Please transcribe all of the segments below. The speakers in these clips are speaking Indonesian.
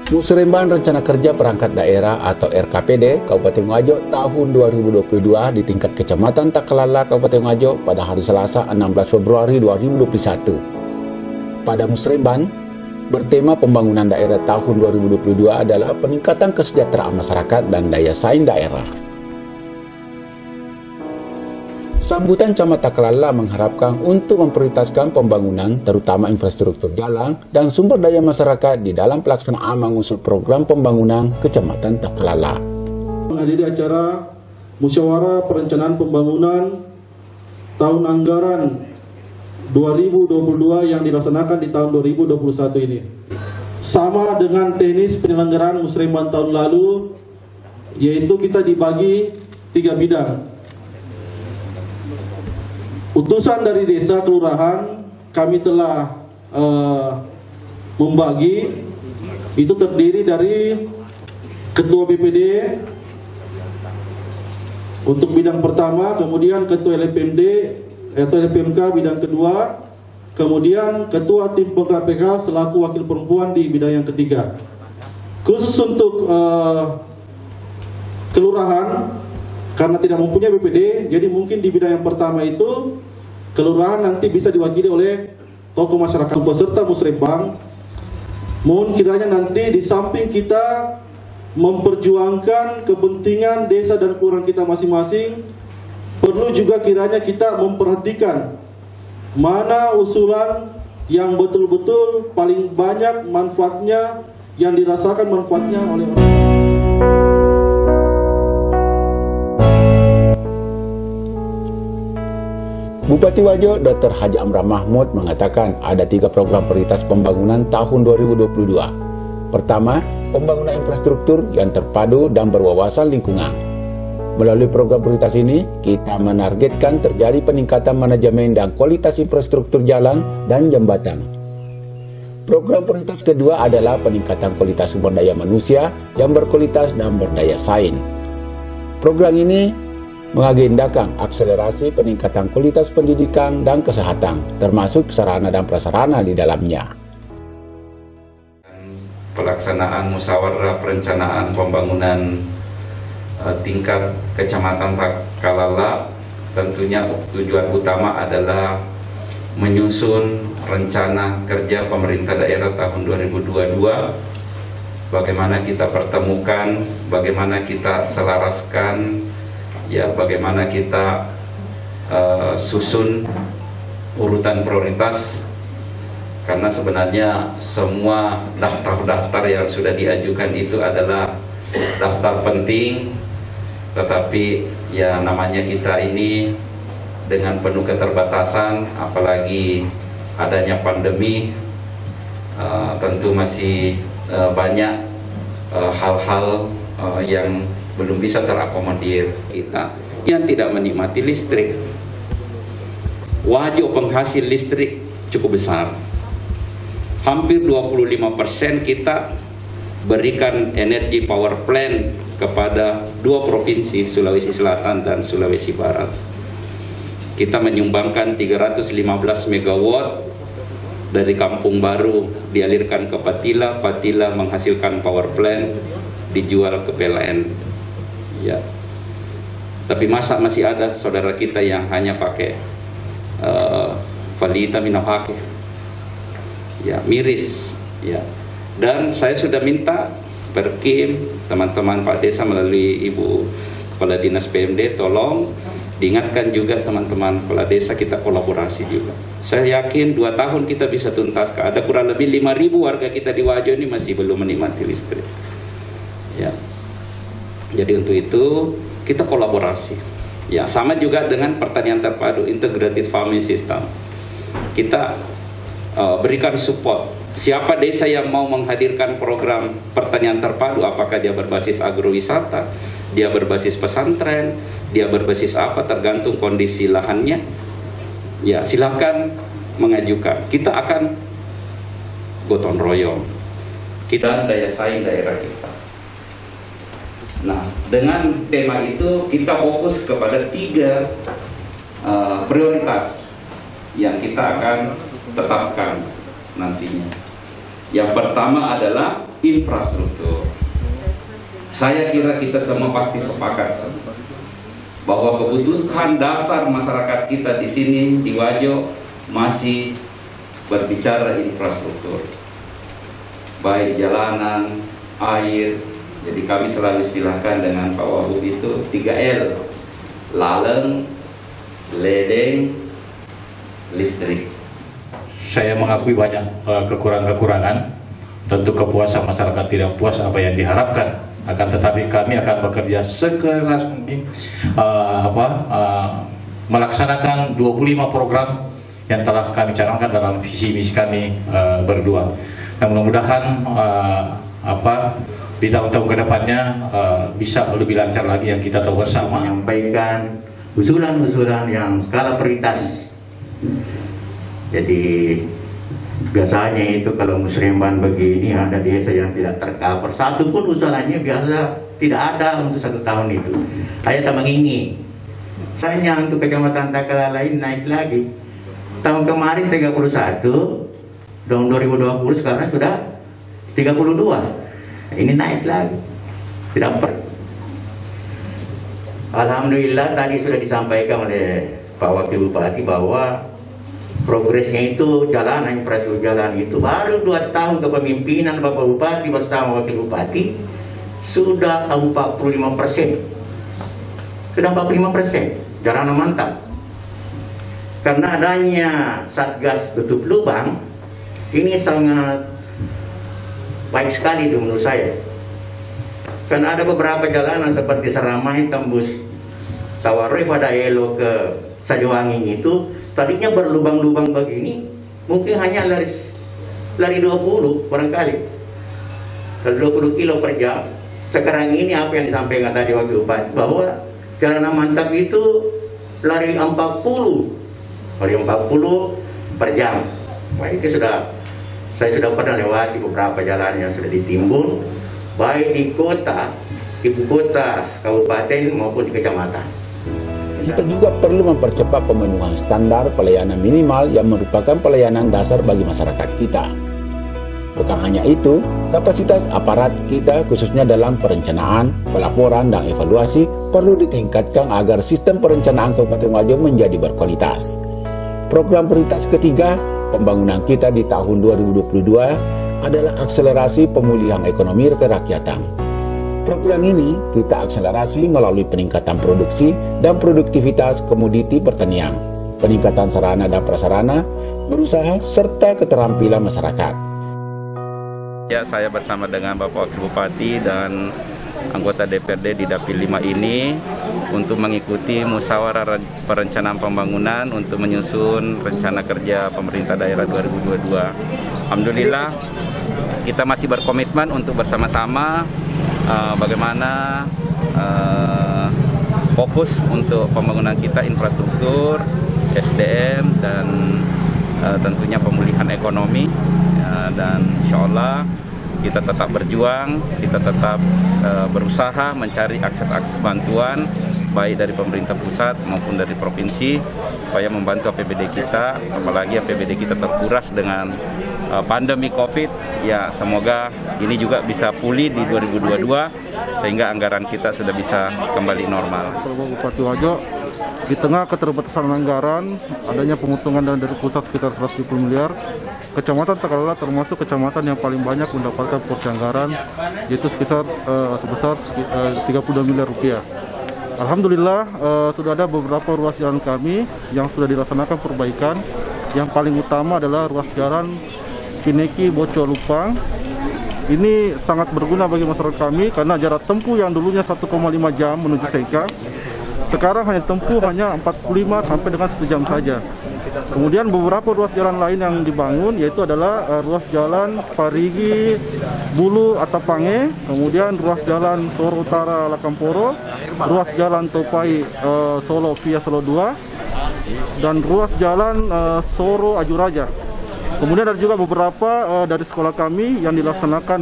Musrembang Rencana Kerja Perangkat Daerah atau RKPD Kabupaten Ngaju tahun 2022 di tingkat Kecamatan Takalala, Kabupaten Ngaju pada hari Selasa 16 Februari 2021. Pada Musrembang, bertema pembangunan daerah tahun 2022 adalah peningkatan kesejahteraan masyarakat dan daya saing daerah. Sambutan Camat Takalala mengharapkan untuk memprioritaskan pembangunan terutama infrastruktur jalan dan sumber daya masyarakat di dalam pelaksanaan mengusung program pembangunan Kecamatan Takalala. Menghadiri acara musyawarah perencanaan pembangunan tahun anggaran 2022 yang dilaksanakan di tahun 2021 ini. Sama dengan teknis penyelenggaraan Musrembang tahun lalu, yaitu kita dibagi 3 bidang. Utusan dari desa kelurahan kami telah membagi, itu terdiri dari ketua BPD untuk bidang pertama, kemudian ketua LPMD atau LPMK bidang kedua, kemudian ketua tim penggerak PK selaku wakil perempuan di bidang yang ketiga. Khusus untuk kelurahan, karena tidak mempunyai BPD, jadi mungkin di bidang yang pertama itu kelurahan nanti bisa diwakili oleh tokoh masyarakat peserta Musrembang. Mohon kiranya nanti di samping kita memperjuangkan kepentingan desa dan kelurahan kita masing-masing, perlu juga kiranya kita memperhatikan mana usulan yang betul-betul paling banyak manfaatnya, yang dirasakan manfaatnya oleh orang. Bupati Wajo Dr. Haji Amrah Mahmud mengatakan ada 3 program prioritas pembangunan tahun 2022. Pertama, pembangunan infrastruktur yang terpadu dan berwawasan lingkungan. Melalui program prioritas ini, kita menargetkan terjadi peningkatan manajemen dan kualitas infrastruktur jalan dan jembatan. Program prioritas kedua adalah peningkatan kualitas sumber daya manusia yang berkualitas dan berdaya saing. Program ini mengagendakan akselerasi peningkatan kualitas pendidikan dan kesehatan, termasuk sarana dan prasarana di dalamnya. Pelaksanaan musyawarah perencanaan pembangunan tingkat Kecamatan Takalala tentunya tujuan utama adalah menyusun rencana kerja pemerintah daerah tahun 2022, bagaimana kita pertemukan, bagaimana kita selaraskan, ya bagaimana kita susun urutan prioritas, karena sebenarnya semua daftar-daftar yang sudah diajukan itu adalah daftar penting, tetapi ya namanya kita ini dengan penuh keterbatasan, apalagi adanya pandemi, tentu masih banyak hal-hal yang belum bisa terakomodir. Kita yang tidak menikmati listrik, Wajo penghasil listrik cukup besar, hampir 25% kita berikan energi power plant kepada 2 provinsi, Sulawesi Selatan dan Sulawesi Barat. Kita menyumbangkan 315 megawatt dari Kampung Baru dialirkan ke Patila, Patila menghasilkan power plant, dijual ke PLN. Ya, tapi masa masih ada saudara kita yang hanya pakai valita minapake, ya miris, ya. Dan saya sudah minta Perkim, teman-teman Pak Desa melalui Ibu Kepala Dinas PMD, tolong diingatkan juga teman-teman Kepala Desa, kita kolaborasi juga. Saya yakin 2 tahun kita bisa tuntas. Ada kurang lebih 5.000 warga kita di Wajo ini masih belum menikmati listrik. Ya. Jadi untuk itu kita kolaborasi. Ya, sama juga dengan pertanian terpadu, integrated farming system. Kita berikan support. Siapa desa yang mau menghadirkan program pertanian terpadu, apakah dia berbasis agrowisata, dia berbasis pesantren, dia berbasis apa, tergantung kondisi lahannya. Ya, silakan mengajukan. Kita akan gotong royong. Kita daya saing daerah kita. Nah, dengan tema itu kita fokus kepada 3 prioritas yang kita akan tetapkan nantinya. Yang pertama adalah infrastruktur. Saya kira kita semua pasti sepakat bahwa kebutuhan dasar masyarakat kita di sini di Wajo masih berbicara infrastruktur, baik jalanan, air. Jadi kami selalu istilahkan dengan Pak Wahub itu 3L, laleng, ledeng, listrik. Saya mengakui banyak kekurangan-kekurangan. Tentu kepuasan masyarakat tidak puas apa yang diharapkan. Akan tetapi kami akan bekerja sekeras mungkin melaksanakan 25 program yang telah kami canangkan dalam visi misi kami berdua. Dan mudah-mudahan di tahun-tahun kedepannya bisa lebih lancar lagi yang kita tahu bersama. Menyampaikan usulan-usulan yang skala prioritas. Jadi biasanya itu kalau musrembang begini ada desa yang tidak tercover, satu pun usulannya biasa tidak ada untuk 1 tahun itu. Saya tambah ini, misalnya untuk kecamatan Takala lain naik lagi. Tahun kemarin 31, tahun 2020 sekarang sudah 32. Ini naik lagi, tidak per. Alhamdulillah tadi sudah disampaikan oleh Pak Wakil Bupati bahwa progresnya itu jalanan, infrastruktur jalan itu baru 2 tahun kepemimpinan Bapak Bupati bersama Wakil Bupati sudah 45%. Sudah 45%, jalanan mantap. Karena adanya Satgas tutup lubang, ini sangat baik sekali itu menurut saya. Karena ada beberapa jalanan seperti Seramai tembus Tawaroi pada Elo ke Sajowangi itu tadinya berlubang-lubang begini, mungkin hanya lari 20 barangkali, 20 kilo per jam. Sekarang ini apa yang disampaikan tadi Wakil Bupati bahwa jalanan mantap itu lari 40 per jam. Wah, itu saya sudah pernah lewati beberapa jalan yang sudah ditimbun, baik di kota, ibu kota, kabupaten maupun di kecamatan. Kita juga perlu mempercepat pemenuhan standar pelayanan minimal yang merupakan pelayanan dasar bagi masyarakat kita. Bukan hanya itu, kapasitas aparat kita khususnya dalam perencanaan, pelaporan, dan evaluasi perlu ditingkatkan agar sistem perencanaan Kabupaten Wajo menjadi berkualitas. Program prioritas ketiga pembangunan kita di tahun 2022 adalah akselerasi pemulihan ekonomi kerakyatan. Program ini kita akselerasi melalui peningkatan produksi dan produktivitas komoditi pertanian, peningkatan sarana dan prasarana, berusaha, serta keterampilan masyarakat. Ya, saya bersama dengan Bapak Wakil Bupati dan anggota DPRD di Dapil 5 ini untuk mengikuti musyawarah perencanaan pembangunan untuk menyusun rencana kerja pemerintah daerah 2022. Alhamdulillah kita masih berkomitmen untuk bersama-sama bagaimana fokus untuk pembangunan kita infrastruktur, SDM, dan tentunya pemulihan ekonomi, dan insya Allah kita tetap berjuang, kita tetap berusaha mencari akses-akses bantuan baik dari pemerintah pusat maupun dari provinsi supaya membantu APBD kita, apalagi APBD kita terkuras dengan pandemi COVID. Ya, semoga ini juga bisa pulih di 2022 sehingga anggaran kita sudah bisa kembali normal. Bupati Wajo, di tengah keterbatasan anggaran, adanya pemotongan dari pusat sekitar 170 miliar, Kecamatan Takala termasuk kecamatan yang paling banyak mendapatkan porsi anggaran, yaitu sebesar 32 miliar rupiah. Alhamdulillah sudah ada beberapa ruas jalan kami yang sudah dilaksanakan perbaikan. Yang paling utama adalah ruas jalan Pineki Boco Lupang. Ini sangat berguna bagi masyarakat kami karena jarak tempuh yang dulunya 1,5 jam menuju Seka, sekarang hanya tempuh 45 sampai dengan 1 jam saja. Kemudian beberapa ruas jalan lain yang dibangun yaitu adalah ruas jalan Parigi Bulu Atapange, kemudian ruas jalan Soro Utara Lakamporo, ruas jalan Topai Solo via Solo 2, dan ruas jalan Soro Ajuraja. Kemudian ada juga beberapa dari sekolah kami yang dilaksanakan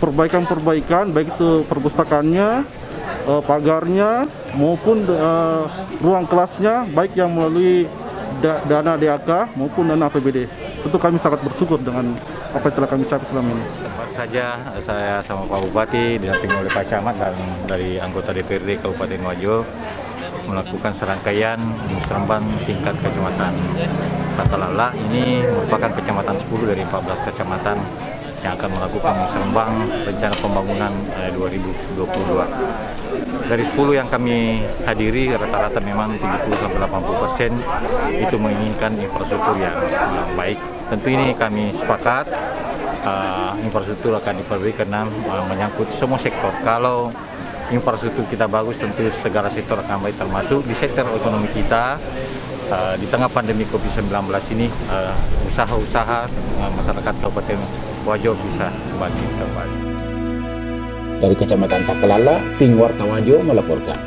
perbaikan-perbaikan, baik itu perpustakaannya, pagarnya maupun ruang kelasnya, baik yang melalui dana DAK maupun dana APBD. Tentu kami sangat bersyukur dengan apa yang telah kami capai selama ini. saja saya sama Pak Bupati didampingi oleh Pak Camat dan dari anggota DPRD Kabupaten Wajo melakukan serangkaian musrembang tingkat kecamatan. Takalala ini merupakan kecamatan 10 dari 14 kecamatan yang akan melakukan musrembang rencana pembangunan 2022. Dari 10 yang kami hadiri, rata-rata memang 70-80% itu menginginkan infrastruktur yang baik. Tentu ini kami sepakat infrastruktur akan diperbaiki karena menyangkut semua sektor. Kalau infrastruktur kita bagus, tentu segala sektor akan baik, termasuk di sektor ekonomi kita. Di tengah pandemi COVID-19 ini, usaha-usaha masyarakat Kabupaten Wajo bisa bangkit kembali. Dari Kecamatan Takalala, tim Warta Wajo melaporkan.